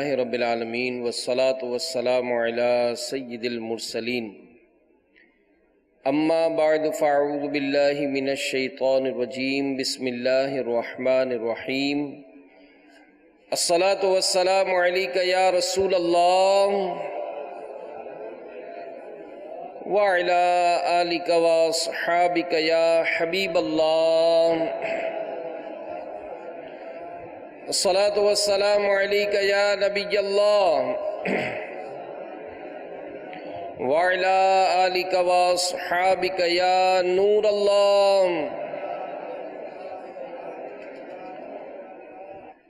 للہ رب العالمین والصلاة والسلام علی سید المرسلین اما بعد فاعوذ باللہ من الشیطان الرجیم بسم اللہ الرحمن الرحیم الصلاة والسلام علیک یا رسول اللہ وعلی آلک واصحابک یا حبیب اللہ الصلاة والسلام علیک یا نبی اللہ وعلی آلک واصحابک یا نور اللہ۔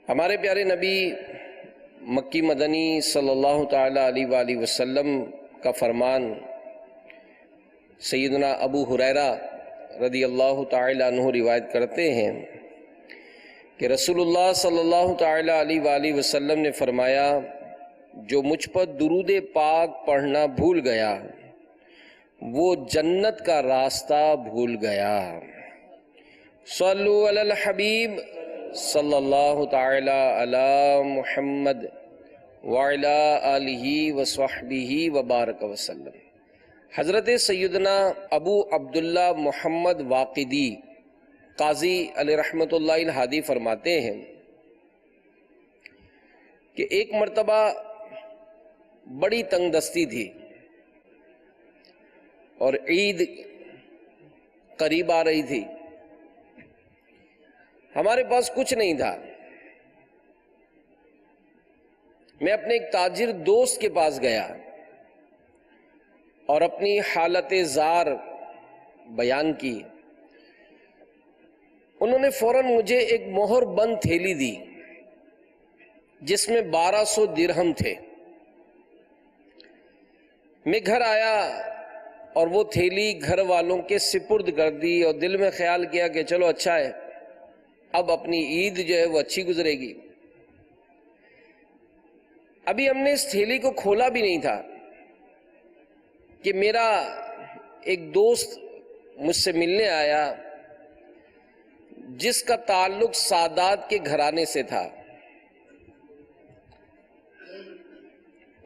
ہمارے پیارے نبی مکی مدنی صلی اللہ تعالیٰ علیہ وآلہ وسلم کا فرمان سیدنا ابو ہریرہ رضی اللہ تعالیٰ عنہ روایت کرتے ہیں کہ رسول اللہ صلی اللہ تعالیٰ علیہ وآلہ وسلم نے فرمایا، جو مجھ پر درود پاک پڑھنا بھول گیا وہ جنت کا راستہ بھول گیا۔ صلو علی الحبیب صلی اللہ تعالیٰ علی محمد وعلی آلہ وصحبہ وبارک وسلم۔ حضرت سیدنا ابو عبداللہ محمد واقدی قاضی علیہ رحمۃ اللہ الہادی فرماتے ہیں کہ ایک مرتبہ بڑی تنگ دستی تھی اور عید قریب آ رہی تھی، ہمارے پاس کچھ نہیں تھا۔ میں اپنے ایک تاجر دوست کے پاس گیا اور اپنی حالت زار بیان کی۔ انہوں نے فوراً مجھے ایک مہر بند تھیلی دی جس میں 1200 درہم تھے۔ میں گھر آیا اور وہ تھیلی گھر والوں کے سپرد کر دی اور دل میں خیال کیا کہ چلو اچھا ہے، اب اپنی عید جو ہے وہ اچھی گزرے گی۔ ابھی ہم نے اس تھیلی کو کھولا بھی نہیں تھا کہ میرا ایک دوست مجھ سے ملنے آیا جس کا تعلق سادات کے گھرانے سے تھا۔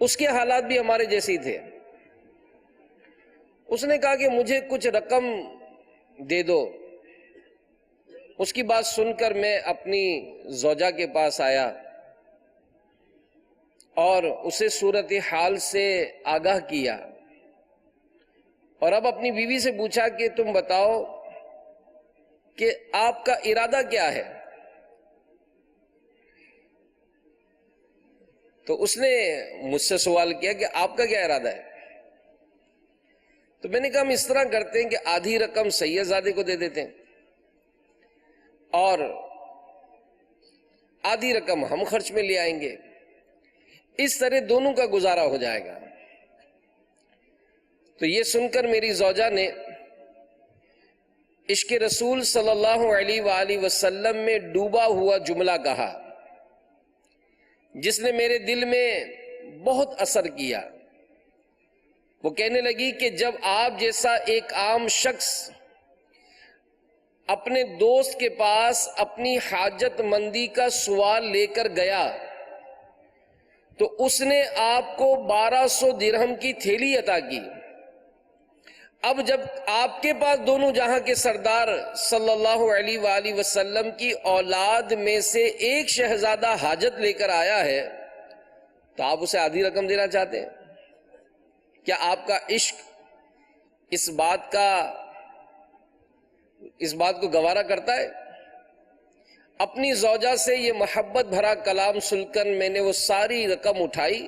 اس کے حالات بھی ہمارے جیسے ہی تھے۔ اس نے کہا کہ مجھے کچھ رقم دے دو۔ اس کی بات سن کر میں اپنی زوجہ کے پاس آیا اور اسے صورتحال سے آگاہ کیا، اور اب اپنی بیوی سے پوچھا کہ تم بتاؤ کہ آپ کا ارادہ کیا ہے؟ تو اس نے مجھ سے سوال کیا کہ آپ کا کیا ارادہ ہے؟ تو میں نے کہا ہم اس طرح کرتے ہیں کہ آدھی رقم سید زادے کو دے دیتے ہیں اور آدھی رقم ہم خرچ میں لے آئیں گے، اس طرح دونوں کا گزارا ہو جائے گا۔ تو یہ سن کر میری زوجہ نے عشق رسول صلی اللہ علیہ وآلہ وسلم میں ڈوبا ہوا جملہ کہا جس نے میرے دل میں بہت اثر کیا۔ وہ کہنے لگی کہ جب آپ جیسا ایک عام شخص اپنے دوست کے پاس اپنی حاجت مندی کا سوال لے کر گیا تو اس نے آپ کو 1200 درہم کی تھیلی عطا کی۔ اب جب آپ کے پاس دونوں جہاں کے سردار صلی اللہ علیہ وآلہ وسلم کی اولاد میں سے ایک شہزادہ حاجت لے کر آیا ہے تو آپ اسے آدھی رقم دینا چاہتے ہیں؟ کیا آپ کا عشق اس بات کو گوارا کرتا ہے؟ اپنی زوجہ سے یہ محبت بھرا کلام سن کر میں نے وہ ساری رقم اٹھائی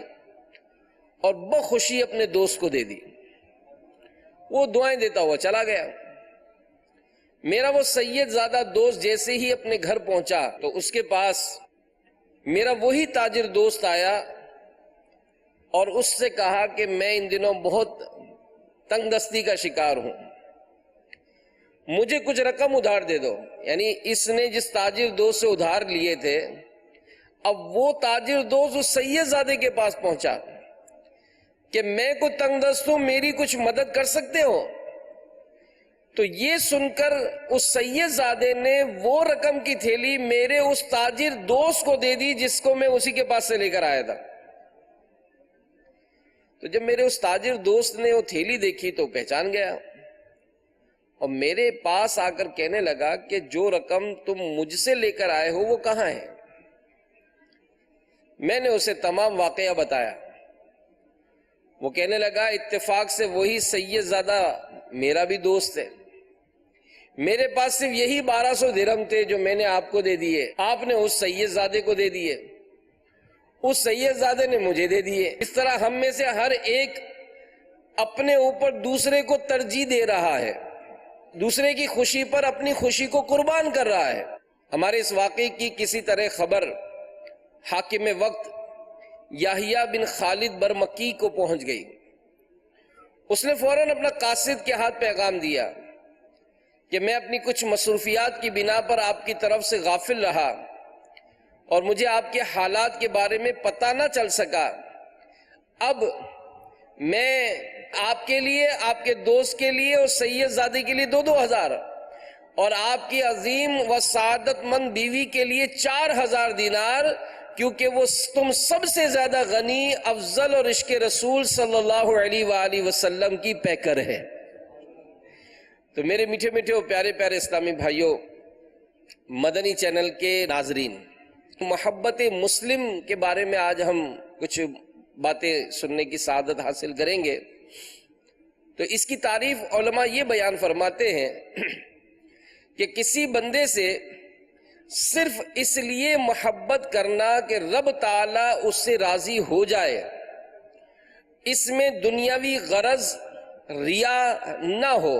اور بخوشی اپنے دوست کو دے دی۔ وہ دعائیں دیتا ہوا چلا گیا۔ میرا وہ سید زادہ دوست جیسے ہی اپنے گھر پہنچا تو اس کے پاس میرا وہی تاجر دوست آیا اور اس سے کہا کہ میں ان دنوں بہت تنگ دستی کا شکار ہوں، مجھے کچھ رقم ادھار دے دو۔ یعنی اس نے جس تاجر دوست سے ادھار لیے تھے، اب وہ تاجر دوست اس سید زادے کے پاس پہنچا کہ میں کو تنگ دست ہوں، میری کچھ مدد کر سکتے ہو؟ تو یہ سن کر اس سید زادے نے وہ رقم کی تھیلی میرے اس تاجر دوست کو دے دی جس کو میں اسی کے پاس سے لے کر آیا تھا۔ تو جب میرے اس تاجر دوست نے وہ تھیلی دیکھی تو پہچان گیا اور میرے پاس آ کر کہنے لگا کہ جو رقم تم مجھ سے لے کر آئے ہو وہ کہاں ہے؟ میں نے اسے تمام واقعہ بتایا. وہ کہنے لگا اتفاق سے وہی سید زادہ میرا بھی دوست ہے. میرے پاس صرف یہی 1200 درہم تھے جو میں نے آپ کو دے دیے، آپ نے اس سید زادے کو دے دیے، اس سید زادے نے مجھے دے دیے. اس طرح ہم میں سے ہر ایک اپنے اوپر دوسرے کو ترجیح دے رہا ہے، دوسرے کی خوشی پر اپنی خوشی کو قربان کر رہا ہے. ہمارے اس واقعے کی کسی طرح خبر حاکم وقت یحییٰ بن خالد برمکی کو پہنچ گئی. اس نے فوراً اپنا قاصد کے ہاتھ پیغام دیا کہ میں اپنی کچھ مصروفیات کی بنا پر آپ کی طرف سے غافل رہا اور مجھے آپ کے حالات کے بارے میں پتہ نہ چل سکا. اب میں آپ کے لیے، آپ کے دوست کے لیے اور سید زادے کے لیے 2,000 اور آپ کی عظیم و سعادت مند بیوی کے لیے 4,000 دینار، کیونکہ وہ تم سب سے زیادہ غنی، افضل اور عشق رسول صلی اللہ علیہ وآلہ وسلم کی پیکر ہے. تو میرے میٹھے میٹھے اور پیارے پیارے اسلامی بھائیوں، مدنی چینل کے ناظرین، محبت مسلم کے بارے میں آج ہم کچھ باتیں سننے کی سعادت حاصل کریں گے. تو اس کی تعریف علماء یہ بیان فرماتے ہیں کہ کسی بندے سے صرف اس لیے محبت کرنا کہ رب تعالیٰ اس سے راضی ہو جائے، اس میں دنیاوی غرض، ریا نہ ہو.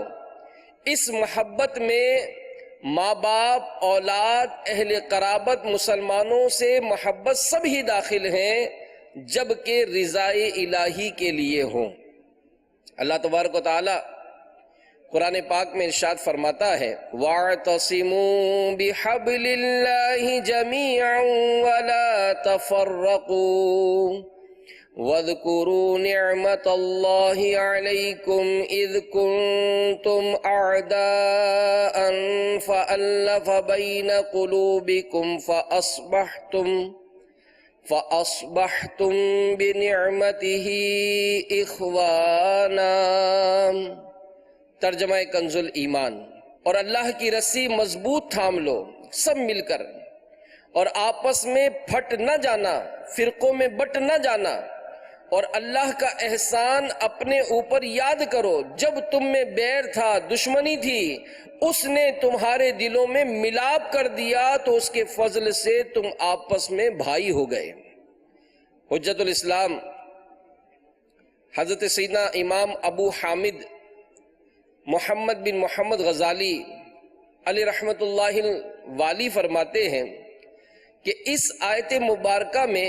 اس محبت میں ماں باپ، اولاد، اہل قرابت، مسلمانوں سے محبت سب ہی داخل ہیں، جبکہ رضائے الہی کے لیے ہوں. اللہ تبارک و تعالی قرآن پاک میں ارشاد فرماتا ہے وَاعْتَصِمُوا بِحَبْلِ اللَّهِ جَمِيعًا وَلَا تَفَرَّقُوا وَاذْكُرُوا نِعْمَةَ اللَّهِ عَلَيْكُمْ إِذْ كُنْتُمْ أَعْدَاءً فَأَلَّفَ بَيْنَ قُلُوبِكُمْ فَأَصْبَحْتُمْ بِنِعْمَتِهِ إِخْوَانًا. ترجمہ کنز الایمان. اور اللہ کی رسی مضبوط تھام لو سب مل کر، اور آپس میں پھٹ نہ جانا، فرقوں میں بٹ نہ جانا، اور اللہ کا احسان اپنے اوپر یاد کرو. جب تم میں بیر تھا، دشمنی تھی، اس نے تمہارے دلوں میں ملاپ کر دیا تو اس کے فضل سے تم آپس میں بھائی ہو گئے. حجت الاسلام حضرت سیدنا امام ابو حامد محمد بن محمد غزالی علیہ رحمت اللہ والی فرماتے ہیں کہ اس آیت مبارکہ میں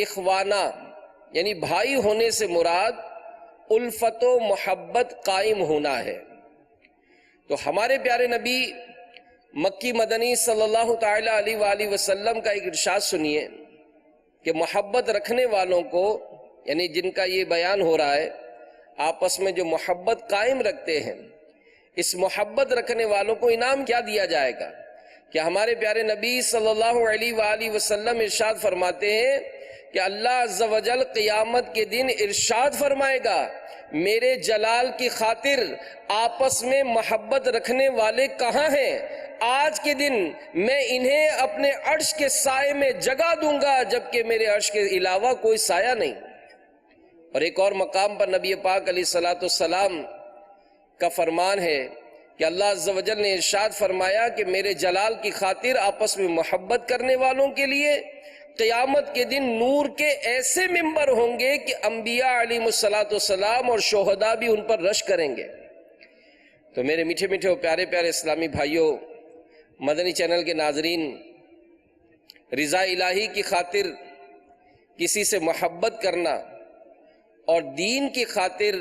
اخوانہ یعنی بھائی ہونے سے مراد الفت و محبت قائم ہونا ہے. تو ہمارے پیارے نبی مکی مدنی صلی اللہ تعالی علیہ وآلہ وسلم کا ایک ارشاد سنیے کہ محبت رکھنے والوں کو، یعنی جن کا یہ بیان ہو رہا ہے، آپس میں جو محبت قائم رکھتے ہیں، اس محبت رکھنے والوں کو انعام کیا دیا جائے گا؟ کہ ہمارے پیارے نبی صلی اللہ علیہ وآلہ وسلم ارشاد فرماتے ہیں کہ اللہ عز و جل قیامت کے دن ارشاد فرمائے گا میرے جلال کی خاطر آپس میں محبت رکھنے والے کہاں ہیں؟ آج کے دن میں انہیں اپنے عرش کے سائے میں جگہ دوں گا، جبکہ میرے عرش کے علاوہ کوئی سایہ نہیں. اور ایک اور مقام پر نبی پاک علیہ الصلوۃ والسلام کا فرمان ہے کہ اللہ عز و جل نے ارشاد فرمایا کہ میرے جلال کی خاطر آپس میں محبت کرنے والوں کے لیے قیامت کے دن نور کے ایسے ممبر ہوں گے کہ انبیاء علیہ الصلوۃ والسلام اور شہداء بھی ان پر رش کریں گے. تو میرے میٹھے میٹھے اور پیارے پیارے اسلامی بھائیوں، مدنی چینل کے ناظرین، رضا الہی کی خاطر کسی سے محبت کرنا اور دین کی خاطر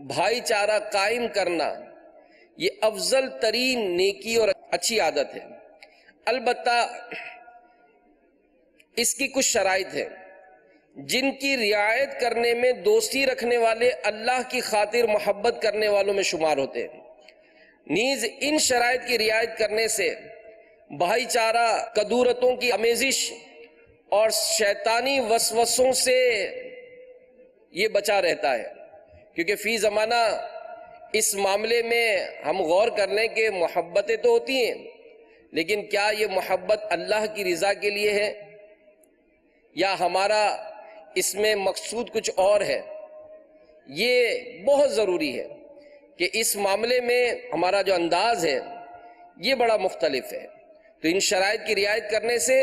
بھائی چارہ قائم کرنا یہ افضل ترین نیکی اور اچھی عادت ہے. البتہ اس کی کچھ شرائط ہیں جن کی رعایت کرنے میں دوستی رکھنے والے اللہ کی خاطر محبت کرنے والوں میں شمار ہوتے ہیں. نیز ان شرائط کی رعایت کرنے سے بھائی چارہ کدورتوں کی آمیزش اور شیطانی وسوسوں سے یہ بچا رہتا ہے، کیونکہ فی زمانہ اس معاملے میں ہم غور کر لیں کہ محبتیں تو ہوتی ہیں، لیکن کیا یہ محبت اللہ کی رضا کے لیے ہے یا ہمارا اس میں مقصود کچھ اور ہے؟ یہ بہت ضروری ہے کہ اس معاملے میں ہمارا جو انداز ہے یہ بڑا مختلف ہے۔ تو ان شرائط کی رعایت کرنے سے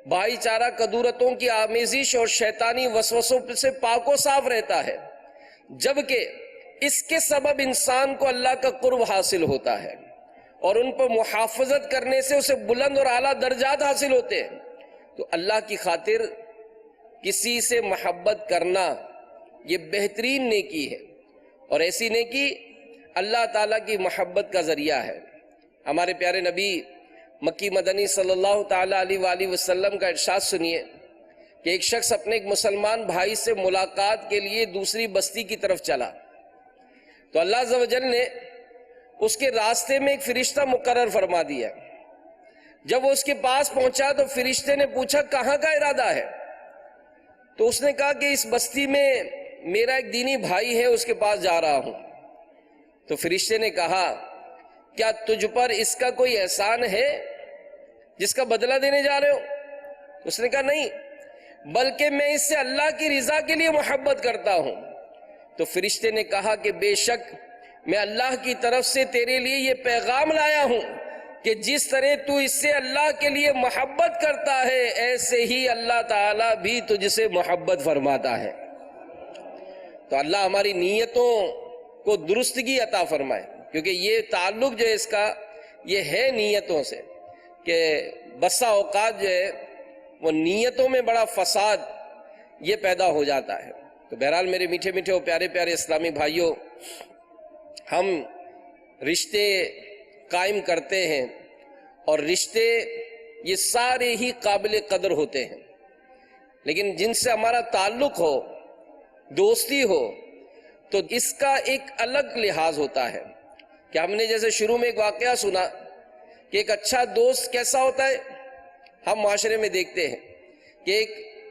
بھائی چارہ کدورتوں کی آمیزش اور شیطانی وسوسوں سے پاک و صاف رہتا ہے، جبکہ اس کے سبب انسان کو اللہ کا قرب حاصل ہوتا ہے اور ان پر محافظت کرنے سے اسے بلند اور اعلیٰ درجات حاصل ہوتے ہیں۔ تو اللہ کی خاطر کسی سے محبت کرنا یہ بہترین نیکی ہے، اور ایسی نیکی اللہ تعالیٰ کی محبت کا ذریعہ ہے۔ ہمارے پیارے نبی مکی مدنی صلی اللہ تعالیٰ علیہ وآلہ وسلم کا ارشاد سنیے کہ ایک شخص اپنے ایک مسلمان بھائی سے ملاقات کے لیے دوسری بستی کی طرف چلا، تو اللہ عز و جل نے اس کے راستے میں ایک فرشتہ مقرر فرما دیا۔ جب وہ اس کے پاس پہنچا تو فرشتے نے پوچھا کہاں کا ارادہ ہے؟ تو اس نے کہا کہ اس بستی میں میرا ایک دینی بھائی ہے، اس کے پاس جا رہا ہوں۔ تو فرشتے نے کہا کیا تجھ پر اس کا کوئی احسان ہے جس کا بدلہ دینے جا رہے ہو؟ اس نے کہا نہیں، بلکہ میں اس سے اللہ کی رضا کے لیے محبت کرتا ہوں۔ تو فرشتے نے کہا کہ بے شک میں اللہ کی طرف سے تیرے لیے یہ پیغام لایا ہوں کہ جس طرح تو اس سے اللہ کے لیے محبت کرتا ہے، ایسے ہی اللہ تعالیٰ بھی تجھ سے محبت فرماتا ہے۔ تو اللہ ہماری نیتوں کو درستگی عطا فرمائے، کیونکہ یہ تعلق جو ہے اس کا یہ ہے نیتوں سے، کہ بسا اوقات جو ہے وہ نیتوں میں بڑا فساد یہ پیدا ہو جاتا ہے۔ تو بہرحال میرے میٹھے میٹھے اور پیارے پیارے اسلامی بھائیوں، ہم رشتے قائم کرتے ہیں اور رشتے یہ سارے ہی قابل قدر ہوتے ہیں، لیکن جن سے ہمارا تعلق ہو، دوستی ہو، تو اس کا ایک الگ لحاظ ہوتا ہے۔ کہ ہم نے جیسے شروع میں ایک واقعہ سنا کہ ایک اچھا دوست کیسا ہوتا ہے، ہم معاشرے میں دیکھتے ہیں کہ ایک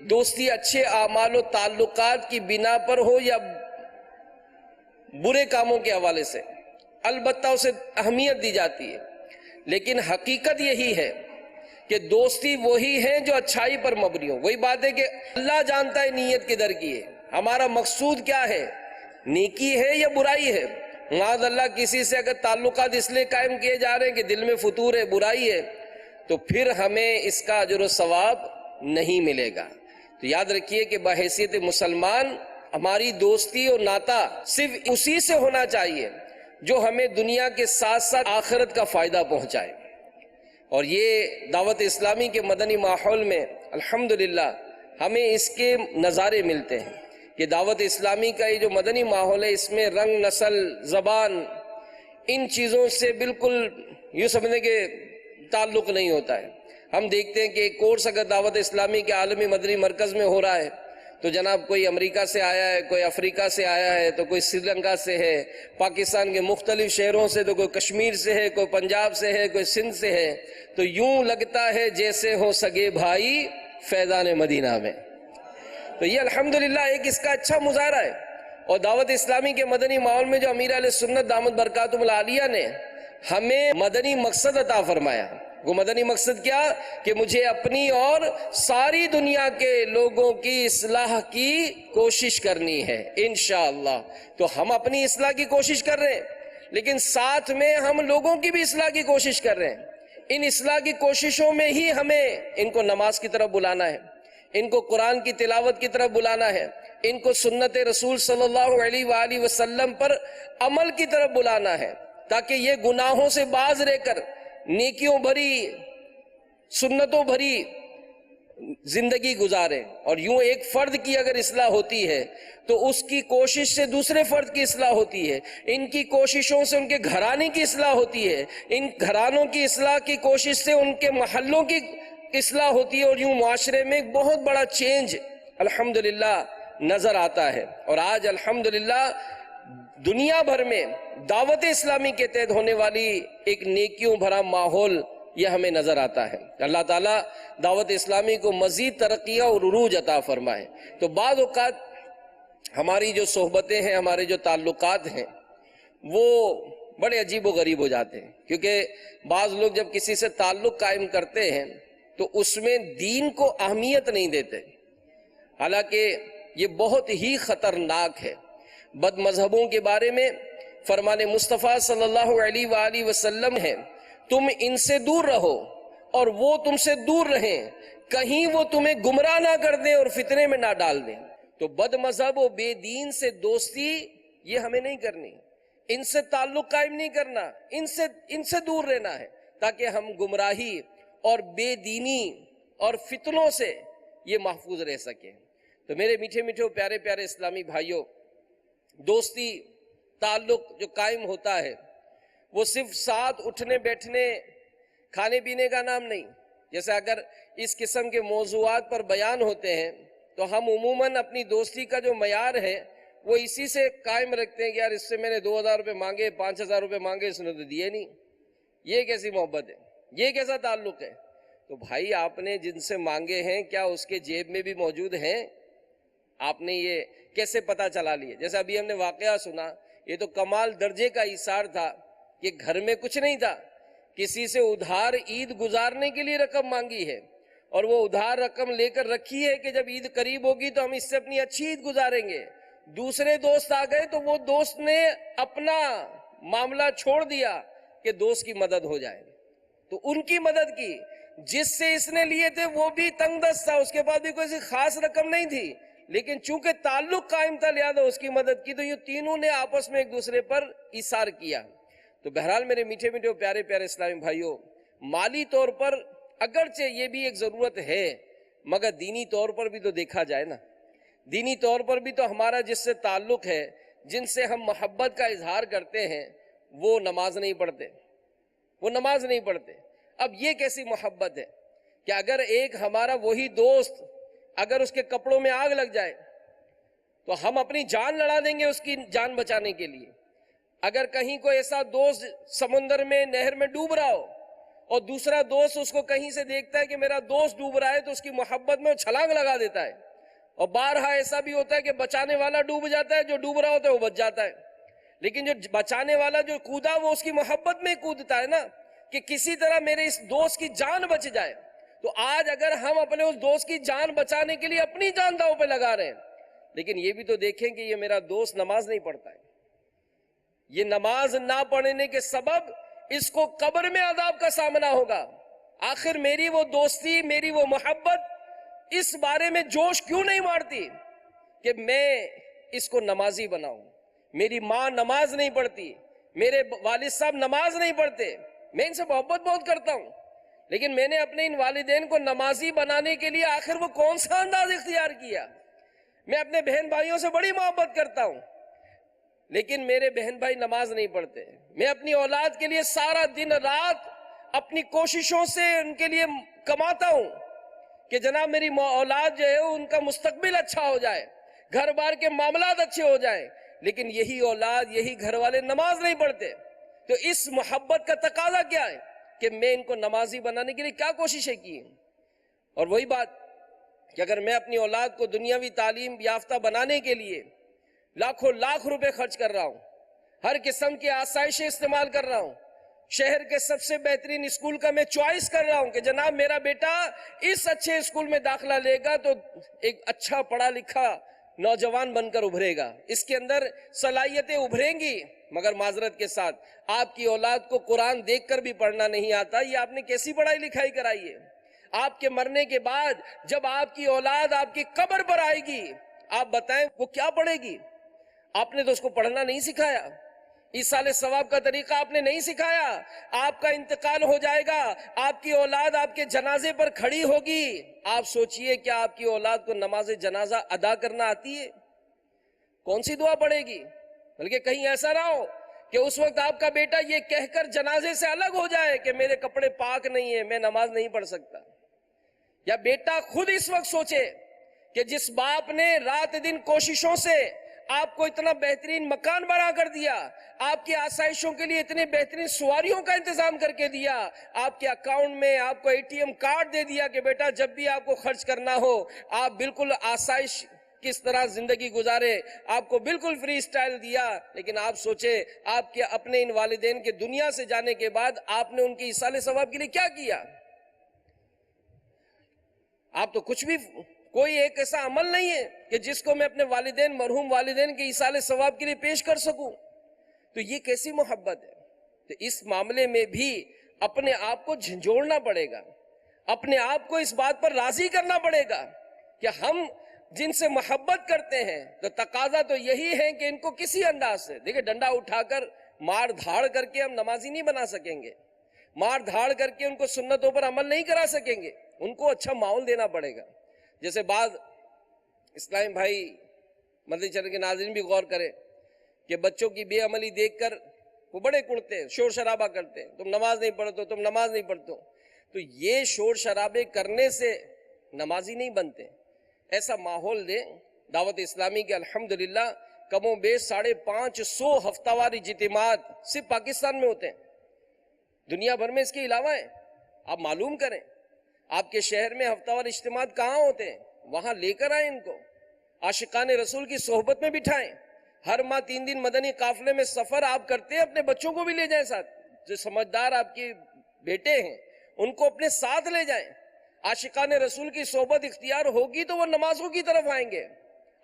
دوستی اچھے اعمال و تعلقات کی بنا پر ہو یا برے کاموں کے حوالے سے، البتہ اسے اہمیت دی جاتی ہے، لیکن حقیقت یہی ہے کہ دوستی وہی ہے جو اچھائی پر مبنی ہو۔ وہی بات ہے کہ اللہ جانتا ہے نیت کدھر کی ہے، ہمارا مقصود کیا ہے، نیکی ہے یا برائی ہے۔ معاذ اللہ کسی سے اگر تعلقات اس لیے قائم کیے جا رہے ہیں کہ دل میں فتور ہے، برائی ہے، تو پھر ہمیں اس کا اجر و ثواب نہیں ملے گا۔ تو یاد رکھیے کہ بحیثیت مسلمان ہماری دوستی اور ناتا صرف اسی سے ہونا چاہیے جو ہمیں دنیا کے ساتھ ساتھ آخرت کا فائدہ پہنچائے۔ اور یہ دعوت اسلامی کے مدنی ماحول میں الحمدللہ ہمیں اس کے نظارے ملتے ہیں کہ دعوت اسلامی کا یہ جو مدنی ماحول ہے، اس میں رنگ، نسل، زبان، ان چیزوں سے بالکل یوں سمجھنے کے تعلق نہیں ہوتا ہے۔ ہم دیکھتے ہیں کہ ایک کورس اگر دعوت اسلامی کے عالمی مدنی مرکز میں ہو رہا ہے تو جناب کوئی امریکہ سے آیا ہے، کوئی افریقہ سے آیا ہے، تو کوئی سری لنکا سے ہے، پاکستان کے مختلف شہروں سے، تو کوئی کشمیر سے ہے، کوئی پنجاب سے ہے، کوئی سندھ سے ہے، تو یوں لگتا ہے جیسے ہو سگے بھائی فیضان مدینہ میں۔ تو یہ الحمدللہ ایک اس کا اچھا مظاہرہ ہے۔ اور دعوت اسلامی کے مدنی ماحول میں جو امیر اہل سنت دامت برکاتہم العالیہ نے ہمیں مدنی مقصد عطا فرمایا، وہ مدنی مقصد کیا کہ مجھے اپنی اور ساری دنیا کے لوگوں کی اصلاح کی کوشش کرنی ہے انشاءاللہ۔ تو ہم اپنی اصلاح کی کوشش کر رہے ہیں، لیکن ساتھ میں ہم لوگوں کی بھی اصلاح کی کوشش کر رہے ہیں۔ ان اصلاح کی کوششوں میں ہی ہمیں ان کو نماز کی طرف بلانا ہے، ان کو قرآن کی تلاوت کی طرف بلانا ہے، ان کو سنت رسول صلی اللہ علیہ وآلہ وسلم پر عمل کی طرف بلانا ہے، تاکہ یہ گناہوں سے باز رہ کر نیکیوں بھری، سنتوں بھری زندگی گزارے۔ اور یوں ایک فرد کی اگر اصلاح ہوتی ہے تو اس کی کوشش سے دوسرے فرد کی اصلاح ہوتی ہے، ان کی کوششوں سے ان کے گھرانے کی اصلاح ہوتی ہے، ان گھرانوں کی اصلاح کی کوشش سے ان کے محلوں کی اصلاح ہوتی ہے، اور یوں معاشرے میں ایک بہت بڑا چینج الحمدللہ نظر آتا ہے۔ اور آج الحمدللہ دنیا بھر میں دعوت اسلامی کے تحت ہونے والی ایک نیکیوں بھرا ماحول یہ ہمیں نظر آتا ہے۔ اللہ تعالیٰ دعوت اسلامی کو مزید ترقیہ اور عروج عطا فرمائے۔ تو بعض اوقات ہماری جو صحبتیں ہیں، ہمارے جو تعلقات ہیں، وہ بڑے عجیب و غریب ہو جاتے ہیں، کیونکہ بعض لوگ جب کسی سے تعلق قائم کرتے ہیں تو اس میں دین کو اہمیت نہیں دیتے، حالانکہ یہ بہت ہی خطرناک ہے۔ بد مذہبوں کے بارے میں فرمان مصطفیٰ صلی اللہ علیہ وآلہ وسلم ہے، تم ان سے دور رہو اور وہ تم سے دور رہیں، کہیں وہ تمہیں گمراہ نہ کر دیں اور فتنے میں نہ ڈال دیں۔ تو بد مذہب و بے دین سے دوستی یہ ہمیں نہیں کرنی، ان سے تعلق قائم نہیں کرنا، ان سے دور رہنا ہے، تاکہ ہم گمراہی اور بے دینی اور فتنوں سے یہ محفوظ رہ سکیں۔ تو میرے میٹھے میٹھے پیارے پیارے اسلامی بھائیوں، دوستی تعلق جو قائم ہوتا ہے وہ صرف ساتھ اٹھنے بیٹھنے کھانے پینے کا نام نہیں۔ جیسے اگر اس قسم کے موضوعات پر بیان ہوتے ہیں تو ہم عموماً اپنی دوستی کا جو معیار ہے وہ اسی سے قائم رکھتے ہیں کہ یار اس سے میں نے 2000 روپے مانگے، 5000 روپے مانگے، اس نے تو دیے نہیں، یہ کیسی محبت ہے، یہ کیسا تعلق ہے؟ تو بھائی آپ نے جن سے مانگے ہیں کیا اس کے جیب میں بھی موجود ہیں؟ آپ نے یہ کیسے پتا چلا لیے؟ جیسے ابھی ہم نے واقعہ سنا، یہ تو کمال درجے کا ایثار تھا کہ گھر میں کچھ نہیں تھا، کسی سے ادھار عید گزارنے کے لیے رقم مانگی ہے اور وہ ادھار رقم لے کر رکھی ہے کہ جب عید قریب ہوگی تو ہم اس سے اپنی اچھی عید گزاریں گے۔ دوسرے دوست آ گئے تو وہ دوست نے اپنا معاملہ چھوڑ دیا کہ دوست کی مدد ہو جائے، تو ان کی مدد کی۔ جس سے اس نے لیے تھے وہ بھی تنگ دست تھا، اس کے پاس بھی کوئی خاص رقم نہیں تھی، لیکن چونکہ تعلق قائم تھا لہذا اس کی مدد کی، تو یہ تینوں نے آپس میں ایک دوسرے پر ایثار کیا۔ تو بہرحال میرے میٹھے میٹھے پیارے پیارے اسلامی بھائیوں، مالی طور پر اگرچہ یہ بھی ایک ضرورت ہے، مگر دینی طور پر بھی تو دیکھا جائے نا، دینی طور پر بھی تو ہمارا جس سے تعلق ہے، جن سے ہم محبت کا اظہار کرتے ہیں، وہ نماز نہیں پڑھتے، وہ نماز نہیں پڑھتے۔ اب یہ کیسی محبت ہے کہ اگر ایک ہمارا وہی دوست اگر اس کے کپڑوں میں آگ لگ جائے تو ہم اپنی جان لڑا دیں گے اس کی جان بچانے کے لیے۔ اگر کہیں کوئی ایسا دوست سمندر میں نہر میں ڈوب رہا ہو اور دوسرا دوست اس کو کہیں سے دیکھتا ہے کہ میرا دوست ڈوب رہا ہے تو اس کی محبت میں وہ چھلانگ لگا دیتا ہے، اور بارہا ایسا بھی ہوتا ہے کہ بچانے والا ڈوب جاتا ہے، جو ڈوب رہا ہوتا ہے وہ بچ جاتا ہے، لیکن جو بچانے والا جو کودا وہ اس کی محبت میں کودتا ہے نا کہ کسی طرح میرے اس دوست کی جان بچ جائے۔ تو آج اگر ہم اپنے اس دوست کی جان بچانے کے لیے اپنی جان داؤ پہ لگا رہے ہیں، لیکن یہ بھی تو دیکھیں کہ یہ میرا دوست نماز نہیں پڑھتا ہے، یہ نماز نہ پڑھنے کے سبب اس کو قبر میں عذاب کا سامنا ہوگا۔ آخر میری وہ دوستی، میری وہ محبت اس بارے میں جوش کیوں نہیں مارتی کہ میں اس کو نمازی بناؤں؟ میری ماں نماز نہیں پڑھتی، میرے والد صاحب نماز نہیں پڑھتے، میں ان سے محبت بہت کرتا ہوں، لیکن میں نے اپنے ان والدین کو نمازی بنانے کے لیے آخر وہ کون سا انداز اختیار کیا؟ میں اپنے بہن بھائیوں سے بڑی محبت کرتا ہوں، لیکن میرے بہن بھائی نماز نہیں پڑھتے۔ میں اپنی اولاد کے لیے سارا دن رات اپنی کوششوں سے ان کے لیے کماتا ہوں کہ جناب میری اولاد جو ہے ان کا مستقبل اچھا ہو جائے، گھر بار کے معاملات اچھے ہو جائیں، لیکن یہی اولاد، یہی گھر والے نماز نہیں پڑھتے۔ تو اس محبت کا تقاضا کیا ہے کہ میں ان کو نمازی بنانے کے لیے کیا کوششیں کی ہیں؟ اور وہی بات کہ اگر میں اپنی اولاد کو دنیاوی تعلیم یافتہ بنانے کے لیے لاکھوں لاکھ روپے خرچ کر رہا ہوں، ہر قسم کی آسائشیں استعمال کر رہا ہوں، شہر کے سب سے بہترین اسکول کا میں چوائس کر رہا ہوں کہ جناب میرا بیٹا اس اچھے اسکول میں داخلہ لے گا تو ایک اچھا پڑھا لکھا نوجوان بن کر ابھرے گا، اس کے اندر صلاحیتیں ابھریں گی، مگر معذرت کے ساتھ آپ کی اولاد کو قرآن دیکھ کر بھی پڑھنا نہیں آتا، یہ آپ نے کیسی پڑھائی لکھائی کرائی ہے؟ آپ کے مرنے کے بعد جب آپ کی اولاد آپ کی قبر پر آئے گی، آپ بتائیں وہ کیا پڑھے گی؟ آپ نے تو اس کو پڑھنا نہیں سکھایا، ایصال ثواب کا طریقہ آپ نے نہیں سکھایا۔ آپ کا انتقال ہو جائے گا، آپ کی اولاد آپ کے جنازے پر کھڑی ہوگی، آپ سوچئے کیا آپ کی اولاد کو نماز جنازہ ادا کرنا آتی ہے؟ کون سی دعا پڑھے گی؟ بلکہ کہیں ایسا نہ ہو کہ اس وقت آپ کا بیٹا یہ کہہ کر جنازے سے الگ ہو جائے کہ میرے کپڑے پاک نہیں ہیں، میں نماز نہیں پڑھ سکتا۔ یا بیٹا خود اس وقت سوچے کہ جس باپ نے رات دن کوششوں سے آپ کو اتنا بہترین مکان بنا کر دیا، آپ کی آسائشوں کے لیے اتنے بہترین سواریوں کا انتظام کر کے دیا، آپ کے اکاؤنٹ میں آپ کو ATM کارڈ دے دیا کہ بیٹا جب بھی آپ کو خرچ کرنا ہو آپ بالکل آسائش کس طرح زندگی گزارے، آپ کو بالکل فری اسٹائل دیا، لیکن آپ سوچے آپ کے اپنے ان والدین کے دنیا سے جانے کے بعد آپ نے ان کی ایصال ثواب کے لیے کیا کیا؟ آپ تو کچھ بھی، کوئی ایک ایسا عمل نہیں ہے کہ جس کو میں اپنے والدین، مرحوم والدین کے ایصال ثواب کے لیے پیش کر سکوں۔ تو یہ کیسی محبت ہے؟ تو اس معاملے میں بھی اپنے آپ کو جھنجھوڑنا پڑے گا، اپنے آپ کو اس بات پر راضی کرنا پڑے گا کہ ہم جن سے محبت کرتے ہیں تو تقاضا تو یہی ہے کہ ان کو کسی انداز سے، دیکھیں ڈنڈا اٹھا کر مار دھاڑ کر کے ہم نمازی نہیں بنا سکیں گے، مار دھاڑ کر کے ان کو سنتوں پر عمل نہیں کرا سکیں گے، ان کو اچھا ماحول دینا پڑے گا۔ جیسے بعض اسلام بھائی، مدنی چینل کے ناظرین بھی غور کریں کہ بچوں کی بے عملی دیکھ کر وہ بڑے کڑتے ہیں، شور شرابہ کرتے ہیں، تم نماز نہیں پڑھتے، تم نماز نہیں پڑھتے۔ تو یہ شور شرابے کرنے سے نمازی نہیں بنتے۔ ایسا ماحول دیں۔ دعوت اسلامی کے الحمدللہ کم و بیش 550 ہفتہ وار اجتماعات صرف پاکستان میں ہوتے ہیں، دنیا بھر میں اس کے علاوہ ہیں۔ آپ معلوم کریں آپ کے شہر میں ہفتہ وار اجتماعات کہاں ہوتے ہیں، وہاں لے کر آئیں ان کو، عاشقان رسول کی صحبت میں بٹھائیں۔ ہر ماہ 3 دن مدنی قافلے میں سفر آپ کرتے ہیں، اپنے بچوں کو بھی لے جائیں ساتھ، جو سمجھدار آپ کے بیٹے ہیں ان کو اپنے ساتھ لے جائیں۔ عاشقان رسول کی صحبت اختیار ہوگی تو وہ نمازوں کی طرف آئیں گے۔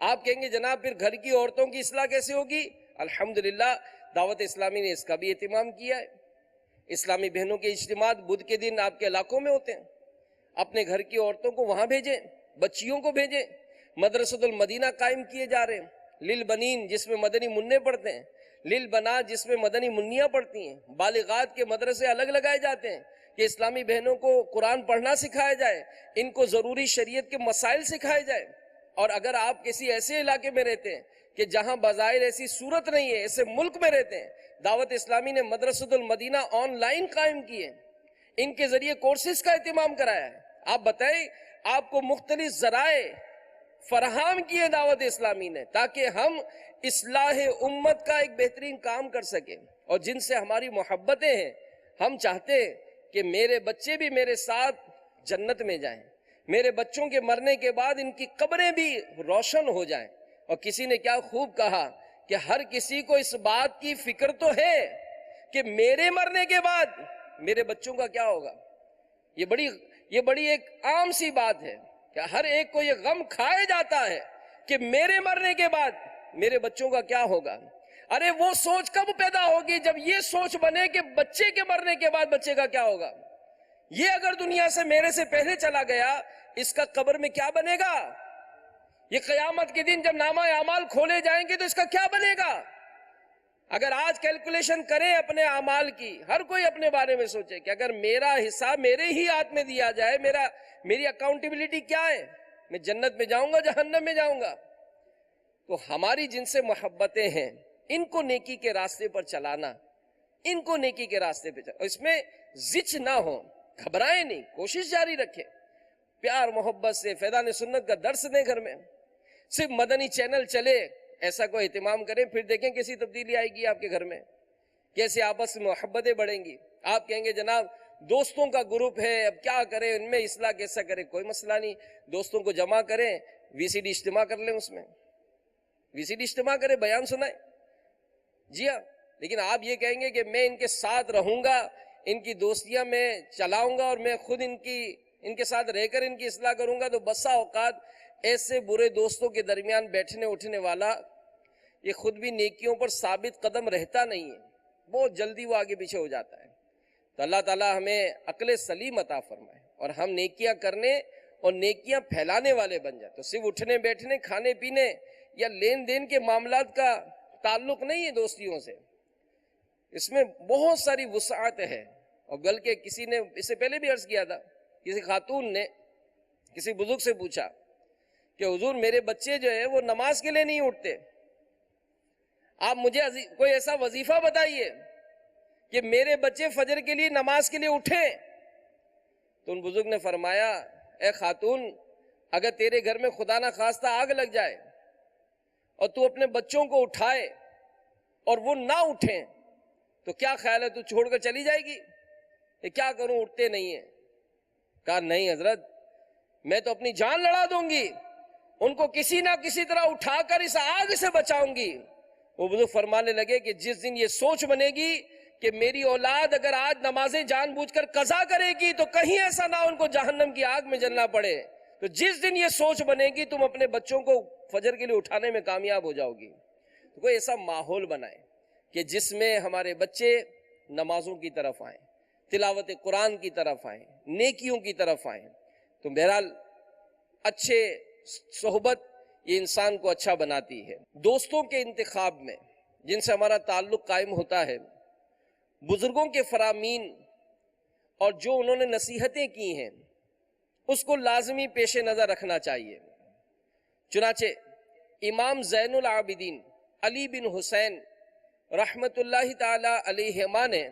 آپ کہیں گے جناب پھر گھر کی عورتوں کی اصلاح کیسے ہوگی؟ الحمدللہ دعوت اسلامی نے اس کا بھی اہتمام کیا ہے۔ اسلامی بہنوں کے اجتماعات بدھ کے دن آپ کے علاقوں میں ہوتے ہیں، اپنے گھر کی عورتوں کو وہاں بھیجیں، بچیوں کو بھیجیں۔ مدرسۃ المدینہ قائم کیے جا رہے ہیں، للبنین جس میں مدنی منع پڑھتے ہیں، للبنات جس میں مدنی منیاں پڑھتی ہیں، بالغات کے مدرسے الگ لگائے جاتے ہیں کہ اسلامی بہنوں کو قرآن پڑھنا سکھایا جائے، ان کو ضروری شریعت کے مسائل سکھائے جائے۔ اور اگر آپ کسی ایسے علاقے میں رہتے ہیں کہ جہاں بظاہر ایسی صورت نہیں ہے، ایسے ملک میں رہتے ہیں، دعوت اسلامی نے مدرسۃ المدینہ آن لائن قائم کیے، ان کے ذریعے کورسز کا اہتمام کرایا ہے۔ آپ بتائیں، آپ کو مختلف ذرائع فراہم کیے دعوت اسلامی نے تاکہ ہم اصلاح امت کا ایک بہترین کام کر سکیں۔ اور جن سے ہماری محبتیں ہیں، ہم چاہتے ہیں کہ میرے بچے بھی میرے ساتھ جنت میں جائیں، میرے بچوں کے مرنے کے بعد ان کی قبریں بھی روشن ہو جائیں۔ اور کسی نے کیا خوب کہا کہ ہر کسی کو اس بات کی فکر تو ہے کہ میرے مرنے کے بعد میرے بچوں کا کیا ہوگا۔ یہ بڑی ایک عام سی بات ہے کہ ہر ایک کو یہ غم کھائے جاتا ہے کہ میرے مرنے کے بعد میرے بچوں کا کیا ہوگا۔ ارے وہ سوچ کب پیدا ہوگی جب یہ سوچ بنے کہ بچے کے مرنے کے بعد بچے کا کیا ہوگا۔ یہ اگر دنیا سے میرے سے پہلے چلا گیا، اس کا قبر میں کیا بنے گا؟ یہ قیامت کے دن جب نامہ اعمال کھولے جائیں گے تو اس کا کیا بنے گا؟ اگر آج کیلکولیشن کریں اپنے اعمال کی، ہر کوئی اپنے بارے میں سوچے کہ اگر میرا حساب میرے ہی ہاتھ میں دیا جائے، میری اکاؤنٹیبلٹی کیا ہے، میں جنت میں جاؤں گا، جہنم میں جاؤں گا۔ تو ہماری جن سے محبتیں ہیں ان کو نیکی کے راستے پر چلانا، ان کو نیکی کے راستے پہ چلانا، اس میں زچ نہ ہو، گھبرائیں نہیں، کوشش جاری رکھیں، پیار محبت سے فیضان سنت کا درس دیں گھر میں، صرف مدنی چینل چلے ایسا کوئی اہتمام کریں، پھر دیکھیں کیسی تبدیلی آئے گی آپ کے گھر میں، کیسے آپس میں محبتیں بڑھیں گی۔ آپ کہیں گے جناب دوستوں کا گروپ ہے، اب کیا کریں، ان میں اصلاح کیسا کریں؟ کوئی مسئلہ نہیں، دوستوں کو جمع کریں، وی سی ڈی اجتماع کر لیں، اس میں وی سی ڈی اجتماع کریں، بیان سنائیں، جی ہاں۔ لیکن آپ یہ کہیں گے کہ میں ان کے ساتھ رہوں گا، ان کی دوستیاں میں چلاؤں گا اور میں خود ان کے ساتھ رہ کر ان کی اصلاح کروں گا، تو بسا اوقات ایسے برے دوستوں کے درمیان بیٹھنے اٹھنے والا یہ خود بھی نیکیوں پر ثابت قدم رہتا نہیں ہے، بہت جلدی وہ آگے پیچھے ہو جاتا ہے۔ تو اللہ تعالیٰ ہمیں عقل سلیم عطا فرمائے اور ہم نیکیاں کرنے اور نیکیاں پھیلانے والے بن جائیں۔ تو صرف اٹھنے بیٹھنے، کھانے پینے یا لین دین کے معاملات کا تعلق نہیں ہے دوستیوں سے، اس میں بہت ساری وسعت ہے۔ اور بلکہ کسی نے اس سے پہلے بھی عرض کیا تھا، کسی خاتون نے کسی بزرگ سے پوچھا کہ حضور میرے بچے جو ہے وہ نماز کے لیے نہیں اٹھتے، آپ مجھے کوئی ایسا وظیفہ بتائیے کہ میرے بچے فجر کے لیے نماز کے لیے اٹھیں۔ تو ان بزرگ نے فرمایا، اے خاتون، اگر تیرے گھر میں خدا نہ خواستہ آگ لگ جائے اور تو اپنے بچوں کو اٹھائے اور وہ نہ اٹھیں تو کیا خیال ہے، تو چھوڑ کر چلی جائے گی؟ کہ کیا کروں، اٹھتے نہیں ہیں؟ کہا نہیں حضرت، میں تو اپنی جان لڑا دوں گی ان کو کسی نہ کسی طرح اٹھا کر اس آگ سے بچاؤں گی۔ وہ بزرگ فرمانے لگے کہ جس دن یہ سوچ بنے گی کہ میری اولاد اگر آج نمازیں جان بوجھ کر قضا کرے گی تو کہیں ایسا نہ ان کو جہنم کی آگ میں جلنا پڑے، تو جس دن یہ سوچ بنے گی تم اپنے بچوں کو فجر کے لیے اٹھانے میں کامیاب ہو جاؤ گی۔ تو کوئی ایسا ماحول بنائے کہ جس میں ہمارے بچے نمازوں کی طرف آئیں، تلاوت قرآن کی طرف آئیں، نیکیوں کی طرف آئیں۔ تو بہرحال اچھے صحبت یہ انسان کو اچھا بناتی ہے۔ دوستوں کے انتخاب میں جن سے ہمارا تعلق قائم ہوتا ہے، بزرگوں کے فرامین اور جو انہوں نے نصیحتیں کی ہیں اس کو لازمی پیش نظر رکھنا چاہیے۔ چنانچہ امام زین العابدین علی بن حسین رحمت اللہ تعالی علیہما نے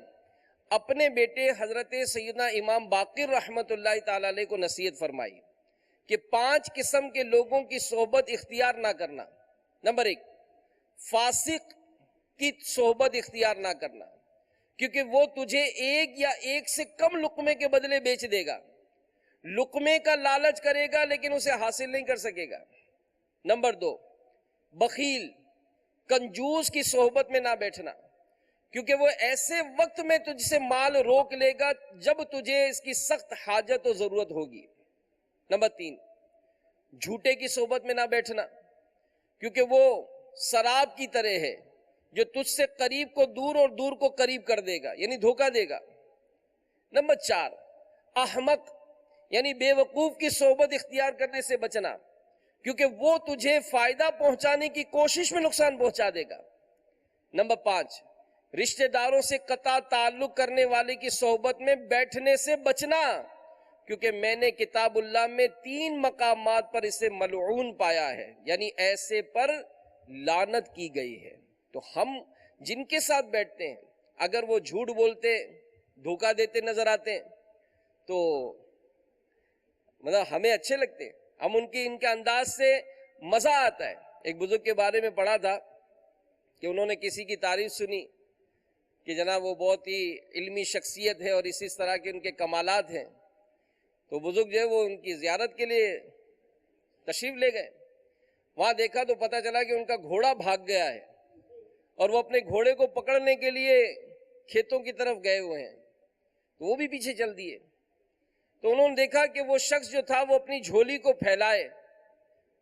اپنے بیٹے حضرت سیدنا امام باقر رحمت اللہ تعالی علیہ کو نصیحت فرمائی کہ 5 قسم کے لوگوں کی صحبت اختیار نہ کرنا۔ نمبر 1، فاسق کی صحبت اختیار نہ کرنا، کیونکہ وہ تجھے ایک یا ایک سے کم لقمے کے بدلے بیچ دے گا، لقمے کا لالچ کرے گا لیکن اسے حاصل نہیں کر سکے گا۔ نمبر 2، بخیل کنجوس کی صحبت میں نہ بیٹھنا، کیونکہ وہ ایسے وقت میں تجھ سے مال روک لے گا جب تجھے اس کی سخت حاجت و ضرورت ہوگی۔ نمبر 3، جھوٹے کی صحبت میں نہ بیٹھنا، کیونکہ وہ سراب کی طرح ہے جو تجھ سے قریب کو دور اور دور کو قریب کر دے گا، یعنی دھوکہ دے گا۔ نمبر 4، احمق یعنی بے وقوف کی صحبت اختیار کرنے سے بچنا، کیونکہ وہ تجھے فائدہ پہنچانے کی کوشش میں نقصان پہنچا دے گا۔ نمبر 5، رشتہ داروں سے قطع تعلق کرنے والے کی صحبت میں بیٹھنے سے بچنا، کیونکہ میں نے کتاب اللہ میں 3 مقامات پر اسے ملعون پایا ہے، یعنی ایسے پر لعنت کی گئی ہے۔ تو ہم جن کے ساتھ بیٹھتے ہیں اگر وہ جھوٹ بولتے، دھوکہ دیتے نظر آتے ہیں تو ہمیں اچھے لگتے ہیں، ہم ان کے انداز سے مزہ آتا ہے۔ ایک بزرگ کے بارے میں پڑھا تھا کہ انہوں نے کسی کی تعریف سنی کہ جناب وہ بہت ہی علمی شخصیت ہے اور اسی طرح کے ان کے کمالات ہیں، تو بزرگ جو ہے وہ ان کی زیارت کے لیے تشریف لے گئے۔ وہاں دیکھا تو پتہ چلا کہ ان کا گھوڑا بھاگ گیا ہے اور وہ اپنے گھوڑے کو پکڑنے کے لیے کھیتوں کی طرف گئے ہوئے ہیں، تو وہ بھی پیچھے چل دیے۔ تو انہوں نے دیکھا کہ وہ شخص جو تھا وہ اپنی جھولی کو پھیلائے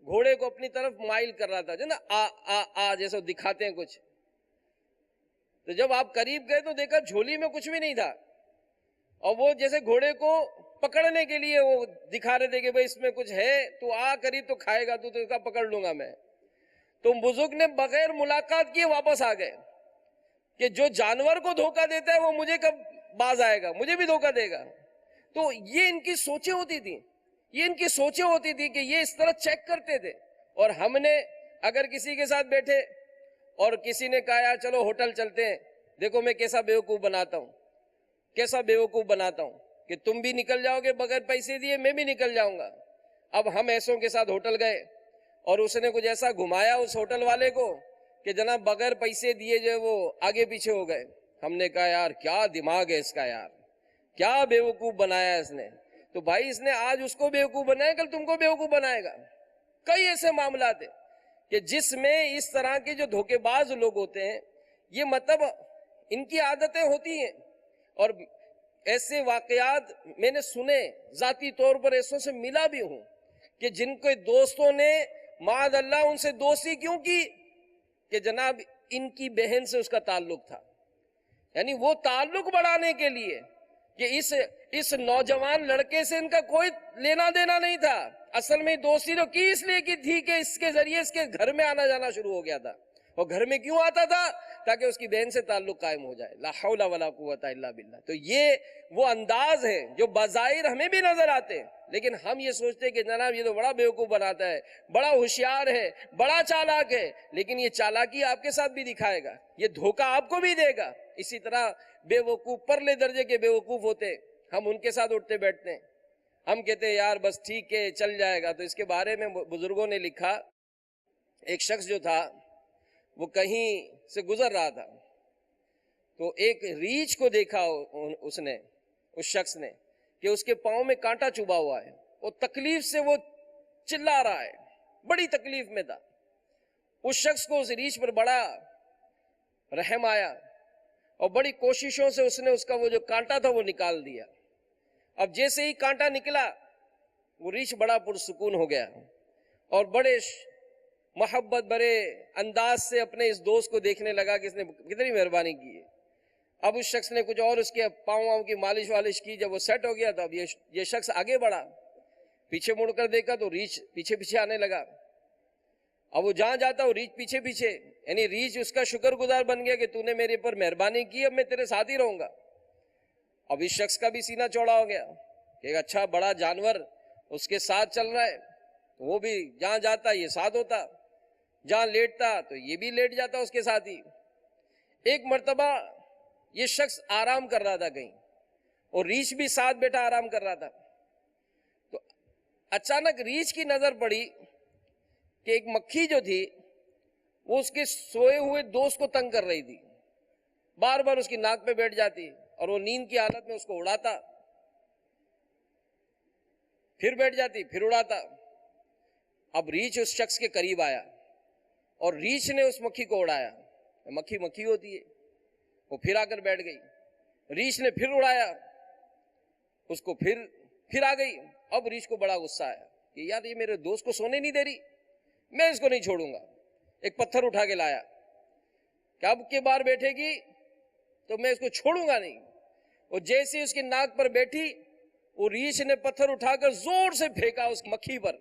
گھوڑے کو اپنی طرف مائل کر رہا تھا، جو نا آ جیسے دکھاتے ہیں کچھ۔ تو جب آپ قریب گئے تو دیکھا جھولی میں کچھ بھی نہیں تھا، اور وہ جیسے گھوڑے کو پکڑنے کے لیے وہ دکھا رہے تھے کہ بھئی اس میں کچھ ہے، تو آ قریب تو کھائے گا، تو اس کا پکڑ لوں گا میں۔ تو بزرگ نے بغیر ملاقات کیے واپس آ گئے کہ جو جانور کو دھوکہ دیتا ہے وہ مجھے کب باز آئے گا، مجھے بھی دھوکہ دے گا۔ تو یہ ان کی سوچیں ہوتی تھی، یہ ان کی سوچیں ہوتی تھی کہ یہ اس طرح چیک کرتے تھے۔ اور ہم نے اگر کسی کے ساتھ بیٹھے اور کسی نے کہا یار چلو ہوٹل چلتے ہیں، دیکھو میں کیسا بیوقوف بناتا ہوں، کیسا بیوقوف بناتا ہوں کہ تم بھی نکل جاؤ گے بغیر پیسے دیے، میں بھی نکل جاؤں گا۔ اب ہم ایسوں کے ساتھ ہوٹل گئے اور اس نے کچھ ایسا گھمایا اس ہوٹل والے کو کہ جناب بغیر پیسے دیے جو ہے وہ آگے پیچھے ہو گئے۔ ہم نے کہا یار کیا دماغ ہے اس کا، یار کیا بیوقوف بنایا اس نے۔ تو بھائی اس نے آج اس کو بیوقوف بنایا، کل تم کو بیوقوف بنائے گا۔ کئی ایسے معاملات ہیں کہ جس میں اس طرح کے جو دھوکے باز لوگ ہوتے ہیں، یہ مطلب ان کی عادتیں ہوتی ہیں۔ اور ایسے واقعات میں نے سنے، ذاتی طور پر ایسوں سے ملا بھی ہوں کہ جن کے دوستوں نے معاذ اللہ ان سے دوستی کیوں کی کہ جناب ان کی بہن سے اس کا تعلق تھا، یعنی وہ تعلق بڑھانے کے لیے کہ اس نوجوان لڑکے سے ان کا کوئی لینا دینا نہیں تھا، اصل میں دوستی تو کی اس لیے کی تھی کہ اس کے ذریعے اس کے گھر میں آنا جانا شروع ہو گیا تھا۔ اور گھر میں کیوں آتا تھا؟ تاکہ اس کی بہن سے تعلق قائم ہو جائے۔ لا حول ولا قوت الا باللہ۔ تو یہ وہ انداز ہیں جو بظاہر ہمیں بھی نظر آتے ہیں، لیکن ہم یہ سوچتے کہ جناب یہ تو بڑا بیوقوف بناتا ہے، بڑا ہوشیار ہے، بڑا چالاک ہے، لیکن یہ چالاکی آپ کے ساتھ بھی دکھائے گا، یہ دھوکہ آپ کو بھی دے گا۔ اسی طرح بے وقوف پرلے درجے کے بے وقوف ہوتے، ہم ان کے ساتھ اٹھتے بیٹھتے ہیں، ہم کہتے ہیں یار بس ٹھیک ہے چل جائے گا۔ تو اس کے بارے میں بزرگوں نے لکھا، ایک شخص جو تھا وہ کہیں سے گزر رہا تھا تو ایک ریچھ کو دیکھا اس شخص نے کہ اس کے پاؤں میں کانٹا چبھا ہوا ہے، اور تکلیف سے وہ چلا رہا ہے، بڑی تکلیف میں تھا. اس شخص کو اس ریچھ پر بڑا رحم آیا اور بڑی کوششوں سے اس نے اس کا وہ جو کانٹا تھا وہ نکال دیا. اب جیسے ہی کانٹا نکلا وہ ریچھ بڑا پرسکون ہو گیا اور بڑے محبت بھرے انداز سے اپنے اس دوست کو دیکھنے لگا کہ اس نے کتنی مہربانی کی ہے. اب اس شخص نے کچھ اور اس کے پاؤں کی مالش والش کی. جب وہ سیٹ ہو گیا تو اب یہ شخص آگے بڑھا, پیچھے مڑ کر دیکھا تو ریچھ پیچھے پیچھے آنے لگا. اب وہ جہاں جاتا وہ ریچھ پیچھے پیچھے, یعنی ریچھ اس کا شکر گزار بن گیا کہ تو نے میرے پر مہربانی کی, اب میں تیرے ساتھ ہی رہوں گا. اب اس شخص کا بھی سینہ چوڑا ہو گیا کہ ایک اچھا بڑا جانور اس کے ساتھ چل رہا ہے, وہ بھی جہاں جاتا یہ ساتھ ہوتا, جہاں لیٹتا تو یہ بھی لیٹ جاتا اس کے ساتھ ہی. ایک مرتبہ یہ شخص آرام کر رہا تھا کہیں اور ریچھ بھی ساتھ بیٹھا آرام کر رہا تھا. تو اچانک ریچھ کی نظر پڑی کہ ایک مکھی جو تھی وہ اس کے سوئے ہوئے دوست کو تنگ کر رہی تھی, بار بار اس کی ناک پہ بیٹھ جاتی اور وہ نیند کی حالت میں اس کو اڑاتا, پھر بیٹھ جاتی پھر اڑاتا. اب ریچھ اس شخص کے قریب آیا اور ریچھ نے اس مکھی کو اڑایا. مکھی مکھی ہوتی ہے, وہ پھر آ کر بیٹھ گئی. ریچھ نے پھر اڑایا اس کو, پھر آ گئی. اب ریچھ کو بڑا غصہ آیا کہ یار یہ میرے دوست کو سونے نہیں دے رہی, میں اس کو نہیں چھوڑوں گا. ایک پتھر اٹھا کے لایا کہ اب کے بار بیٹھے گی تو میں اس کو چھوڑوں گا نہیں. اور جیسے اس کی ناک پر بیٹھی وہ ریچھ نے پتھر اٹھا کر زور سے پھینکا اس مکھی پر.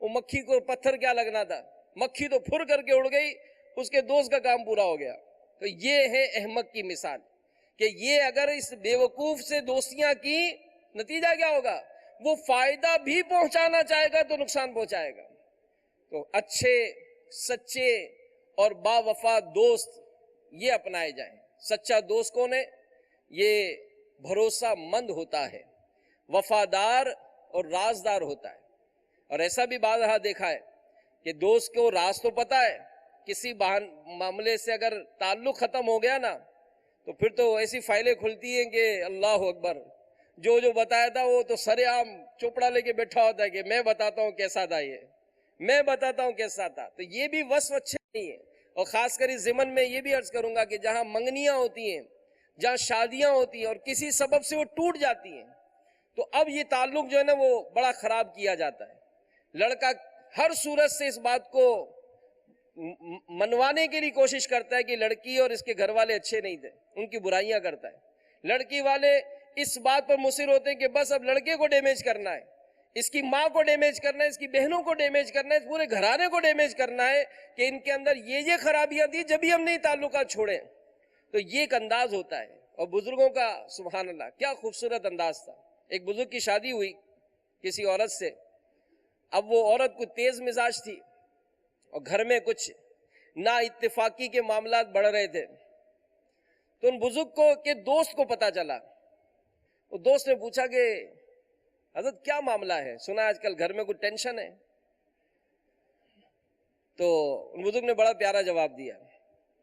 وہ مکھی کو پتھر کیا لگنا تھا, مکھی تو پھر کر کے اڑ گئی, اس کے دوست کا کام پورا ہو گیا. تو یہ ہے احمق کی مثال کہ یہ اگر اس بیوقوف سے دوستیاں کی نتیجہ کیا ہوگا, وہ فائدہ بھی پہنچانا چاہے گا تو نقصان پہنچائے گا. تو اچھے سچے اور با وفا دوست یہ اپنائے جائیں. سچا دوست کون ہے؟ یہ بھروسہ مند ہوتا ہے, وفادار اور رازدار ہوتا ہے. اور ایسا بھی بعض رہا دیکھا ہے کہ دوست کو راز تو پتا ہے, کسی معاملے سے اگر تعلق ختم ہو گیا نا تو پھر تو ایسی فائلیں کھلتی ہیں کہ اللہ اکبر, جو بتایا تھا وہ تو سر عام چوپڑا لے کے بیٹھا ہوتا ہے کہ میں بتاتا ہوں کیسا تھا, یہ میں بتاتا ہوں کیسا تھا. تو یہ بھی وصف اچھے نہیں ہے. اور خاص کر اس ضمن میں یہ بھی عرض کروں گا کہ جہاں منگنیاں ہوتی ہیں, جہاں شادیاں ہوتی ہیں اور کسی سبب سے وہ ٹوٹ جاتی ہیں, تو اب یہ تعلق جو ہے نا وہ بڑا خراب کیا جاتا ہے. لڑکا ہر صورت سے اس بات کو منوانے کے لیے کوشش کرتا ہے کہ لڑکی اور اس کے گھر والے اچھے نہیں تھے, ان کی برائیاں کرتا ہے. لڑکی والے اس بات پر مصر ہوتے ہیں کہ بس اب لڑکے کو ڈیمیج کرنا ہے, اس کی ماں کو ڈیمیج کرنا ہے, اس کی بہنوں کو ڈیمیج کرنا ہے, اس پورے گھرانے کو ڈیمیج کرنا ہے کہ ان کے اندر یہ خرابیاں تھی جب ہی ہم نے تعلقات چھوڑے. تو یہ ایک انداز ہوتا ہے. اور بزرگوں کا سبحان اللہ کیا خوبصورت انداز تھا. ایک بزرگ کی شادی ہوئی کسی عورت سے. اب وہ عورت کو تیز مزاج تھی اور گھر میں کچھ نا اتفاقی کے معاملات بڑھ رہے تھے. تو ان بزرگ کو کہ دوست کو پتا چلا. وہ دوست نے پوچھا کہ حضرت کیا معاملہ ہے, سنا آج کل گھر میں کوئی ٹینشن ہے. تو ان بزرگ نے بڑا پیارا جواب دیا,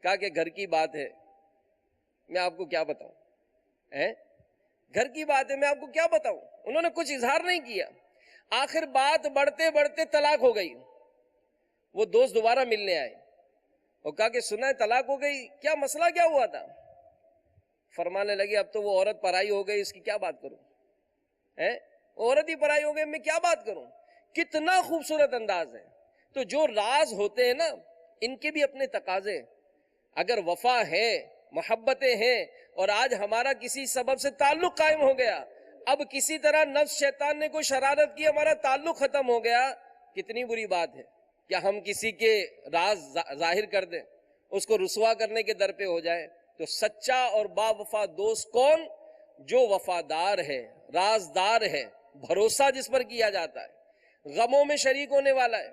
کہا کہ گھر کی بات ہے, میں آپ کو کیا بتاؤں, گھر کی بات ہے میں آپ کو کیا بتاؤں. انہوں نے کچھ اظہار نہیں کیا. آخر بات بڑھتے بڑھتے طلاق ہو گئی. وہ دوست دوبارہ ملنے آئے اور کہا کہ سنا ہے طلاق ہو گئی, کیا مسئلہ کیا ہوا تھا. فرمانے لگے اب تو وہ عورت پرائی ہو گئی, اس کی کیا بات کروں, عورت ہی پرائی ہو گئی, میں کیا بات کروں. کتنا خوبصورت انداز ہے. تو جو راز ہوتے ہیں نا ان کے بھی اپنے تقاضے. اگر وفا ہے, محبتیں ہیں, اور آج ہمارا کسی سبب سے تعلق قائم ہو گیا, اب کسی طرح نفس شیطان نے کوئی شرارت کی, ہمارا تعلق ختم ہو گیا, کتنی بری بات ہے. کیا ہم کسی کے راز ظاہر کر دیں, اس کو رسوا کرنے کے در پہ ہو جائیں. تو سچا اور با وفا دوست کون؟ جو وفادار ہے, رازدار ہے, بھروسہ جس پر کیا جاتا ہے, غموں میں شریک ہونے والا ہے,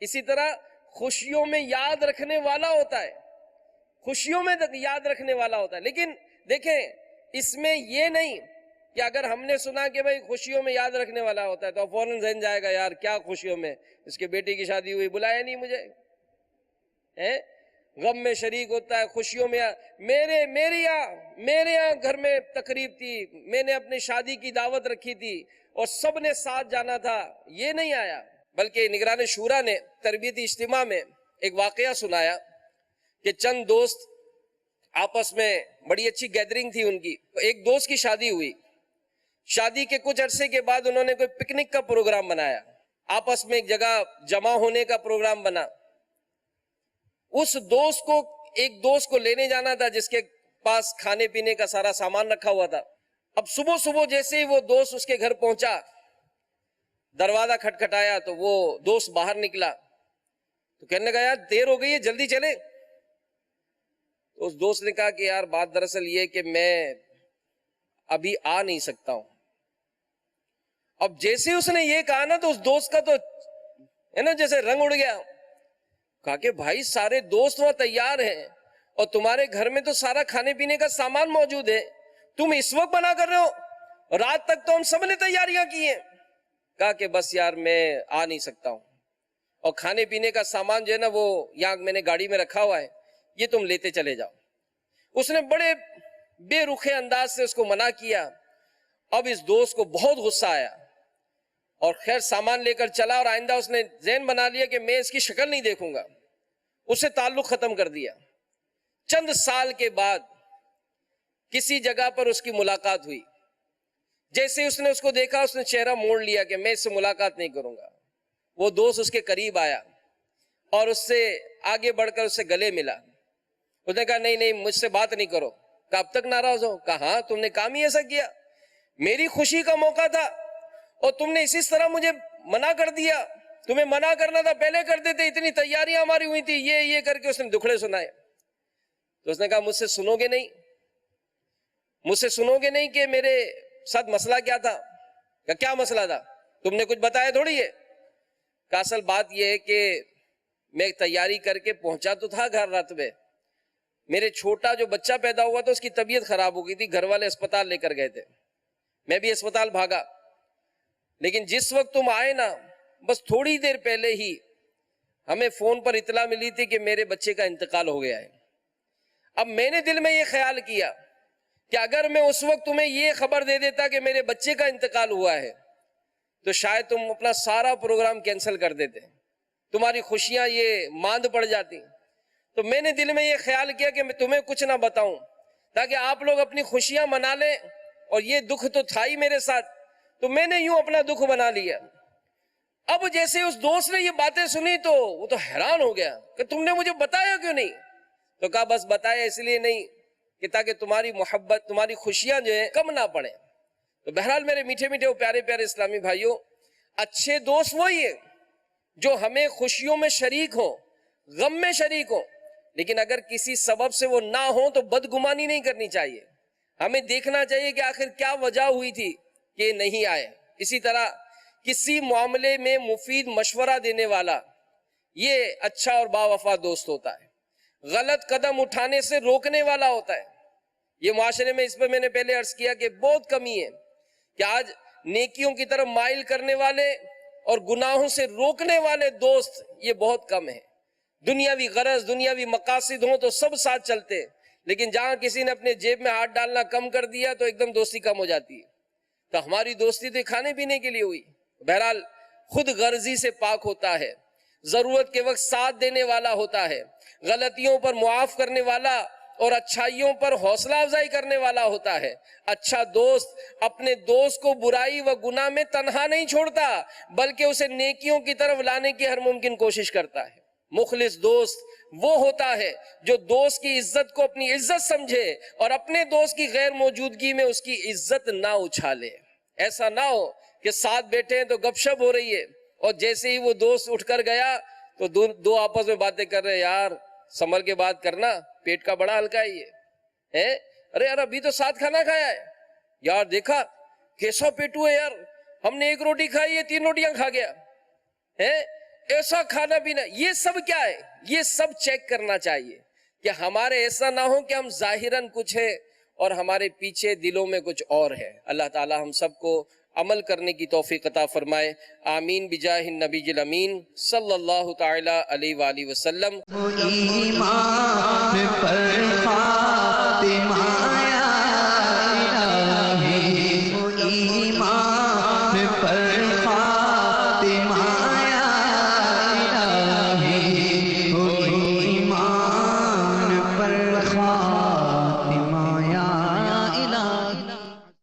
اسی طرح خوشیوں میں یاد رکھنے والا ہوتا ہے, خوشیوں میں یاد رکھنے والا ہوتا ہے. لیکن دیکھیں اس میں یہ نہیں کہ اگر ہم نے سنا کہ بھئی خوشیوں میں یاد رکھنے والا ہوتا ہے تو فوراً ذہن جائے گا یار کیا خوشیوں میں, اس کے بیٹے کی شادی ہوئی بلایا نہیں مجھے. غم میں شریک ہوتا ہے, خوشیوں میں. میرے یہاں گھر میں تقریب تھی, میں نے اپنی شادی کی دعوت رکھی تھی اور سب نے ساتھ جانا تھا, یہ نہیں آیا. بلکہ نگران شورا نے تربیتی اجتماع میں ایک واقعہ سنایا کہ چند دوست آپس میں بڑی اچھی گیدرنگ تھی ان کی. ایک دوست کی شادی ہوئی. شادی کے کچھ عرصے کے بعد انہوں نے کوئی پکنک کا پروگرام بنایا, آپس میں ایک جگہ جمع ہونے کا پروگرام بنا. اس ایک دوست کو لینے جانا تھا جس کے پاس کھانے پینے کا سارا سامان رکھا ہوا تھا. اب صبح جیسے ہی وہ دوست اس کے گھر پہنچا, دروازہ کھٹکھٹایا تو وہ دوست باہر نکلا تو کہنے لگا یار دیر ہو گئی ہے, جلدی چلیں. تو اس دوست نے کہا کہ یار بات دراصل یہ کہ میں ابھی آ نہیں سکتا ہوں. اب جیسے اس نے یہ کہا نا تو اس دوست کا تو ہے نا جیسے رنگ اڑ گیا. کہا کہ بھائی سارے دوست وہاں تیار ہیں اور تمہارے گھر میں تو سارا کھانے پینے کا سامان موجود ہے, تم اس وقت بنا کر رہے ہو, رات تک تو ہم سب نے تیاریاں کی ہیں. کہا کہ بس یار میں آ نہیں سکتا ہوں, اور کھانے پینے کا سامان جو ہے نا وہ یہاں میں نے گاڑی میں رکھا ہوا ہے, یہ تم لیتے چلے جاؤ. اس نے بڑے بے رخے انداز سے اس کو منع کیا. اب اس دوست کو بہت غصہ آیا اور خیر سامان لے کر چلا, اور آئندہ اس نے ذہن بنا لیا کہ میں اس کی شکل نہیں دیکھوں گا. اسے تعلق ختم کر دیا. چند سال کے بعد کسی جگہ پر اس کی ملاقات ہوئی. جیسے اس نے اس کو دیکھا اس نے چہرہ موڑ لیا کہ میں اس سے ملاقات نہیں کروں گا. وہ دوست اس کے قریب آیا اور اس سے آگے بڑھ کر اس سے گلے ملا. اس نے کہا نہیں مجھ سے بات نہیں کرو. کہا اب تک ناراض ہو؟ کہا ہاں, تم نے کام ہی ایسا کیا, میری خوشی کا موقع تھا اور تم نے اسی طرح مجھے منع کر دیا. تمہیں منع کرنا تھا پہلے کر دیتے, اتنی تیاریاں ہماری ہوئی تھی, یہ کر کے اس نے دکھڑے سنائے. تو اس نے کہا مجھ سے سنو گے نہیں کہ میرے ساتھ مسئلہ کیا تھا؟ کہ کیا مسئلہ تھا, تم نے کچھ بتایا تھوڑی ہے. کہ اصل بات یہ ہے کہ میں تیاری کر کے پہنچا تو تھا گھر رات میں, میرے چھوٹا جو بچہ پیدا ہوا تھا اس کی طبیعت خراب ہو گئی تھی, گھر والے اسپتال لے کر گئے تھے, میں بھی اسپتال بھاگا. لیکن جس وقت تم آئے نا بس تھوڑی دیر پہلے ہی ہمیں فون پر اطلاع ملی تھی کہ میرے بچے کا انتقال ہو گیا ہے. اب میں نے دل میں یہ خیال کیا کہ اگر میں اس وقت تمہیں یہ خبر دے دیتا کہ میرے بچے کا انتقال ہوا ہے تو شاید تم اپنا سارا پروگرام کینسل کر دیتے, تمہاری خوشیاں یہ ماند پڑ جاتی. تو میں نے دل میں یہ خیال کیا کہ میں تمہیں کچھ نہ بتاؤں تاکہ آپ لوگ اپنی خوشیاں منا لیں, اور یہ دکھ تو تھا ہی میرے ساتھ, تو میں نے یوں اپنا دکھ بنا لیا. اب جیسے اس دوست نے یہ باتیں سنی تو وہ تو حیران ہو گیا کہ تم نے مجھے بتایا کیوں نہیں؟ تو کہا بس بتایا اس لیے نہیں کہ تاکہ تمہاری محبت تمہاری خوشیاں جو ہیں کم نہ پڑیں. تو بہرحال میرے میٹھے میٹھے اور پیارے پیارے اسلامی بھائیوں, اچھے دوست وہی ہیں جو ہمیں خوشیوں میں شریک ہوں, غم میں شریک ہوں, لیکن اگر کسی سبب سے وہ نہ ہوں تو بدگمانی نہیں کرنی چاہیے. ہمیں دیکھنا چاہیے کہ آخر کیا وجہ ہوئی تھی کہ نہیں آئے. اسی طرح کسی معاملے میں مفید مشورہ دینے والا یہ اچھا اور باوفا دوست ہوتا ہے. غلط قدم اٹھانے سے روکنے والا ہوتا ہے. یہ معاشرے میں اس پہ میں نے پہلے عرض کیا کہ بہت کمی ہے کہ آج نیکیوں کی طرف مائل کرنے والے اور گناہوں سے روکنے والے دوست یہ بہت کم ہیں. دنیاوی غرض دنیاوی مقاصد ہوں تو سب ساتھ چلتے ہیں, لیکن جہاں کسی نے اپنے جیب میں ہاتھ ڈالنا کم کر دیا تو ایک دم دوستی کم ہو جاتی ہے. تو ہماری دوستی تو کھانے پینے کے لیے ہوئی. بہرحال خود غرضی سے پاک ہوتا ہے, ضرورت کے وقت ساتھ دینے والا ہوتا ہے, غلطیوں پر معاف کرنے والا اور اچھائیوں پر حوصلہ افزائی کرنے والا ہوتا ہے. اچھا دوست اپنے دوست کو برائی و گناہ میں تنہا نہیں چھوڑتا بلکہ اسے نیکیوں کی طرف لانے کی ہر ممکن کوشش کرتا ہے. مخلص دوست وہ ہوتا ہے جو دوست کی عزت کو اپنی عزت سمجھے اور اپنے دوست کی غیر موجودگی میں اس کی عزت نہ اچھالے. ایسا نہ ہو کہ ساتھ بیٹھے ہیں تو گپ شپ ہو رہی ہے اور جیسے ہی وہ دوست اٹھ کر گیا تو دو آپس میں باتیں کر رہے, یار سنبھل کے بات کرنا, پیٹ کا بڑا ہلکا ہے یہ, ارے یار ابھی تو ساتھ کھانا کھایا ہے, یار دیکھا کیسا پیٹو ہے یار, ہم نے 1 روٹی کھائی ہے 3 روٹیاں کھا گیا ہے. ایسا کھانا پینا یہ سب کیا ہے؟ یہ سب چیک کرنا چاہیے کہ ہمارے ایسا نہ ہو کہ ہم ظاہراً کچھ ہے اور ہمارے پیچھے دلوں میں کچھ اور ہے. اللہ تعالی ہم سب کو عمل کرنے کی توفیق عطا فرمائے. آمین بجاہ النبی الامین صلی اللہ تعالی علیہ وآلہ وسلم. ایمان پر خاتمہ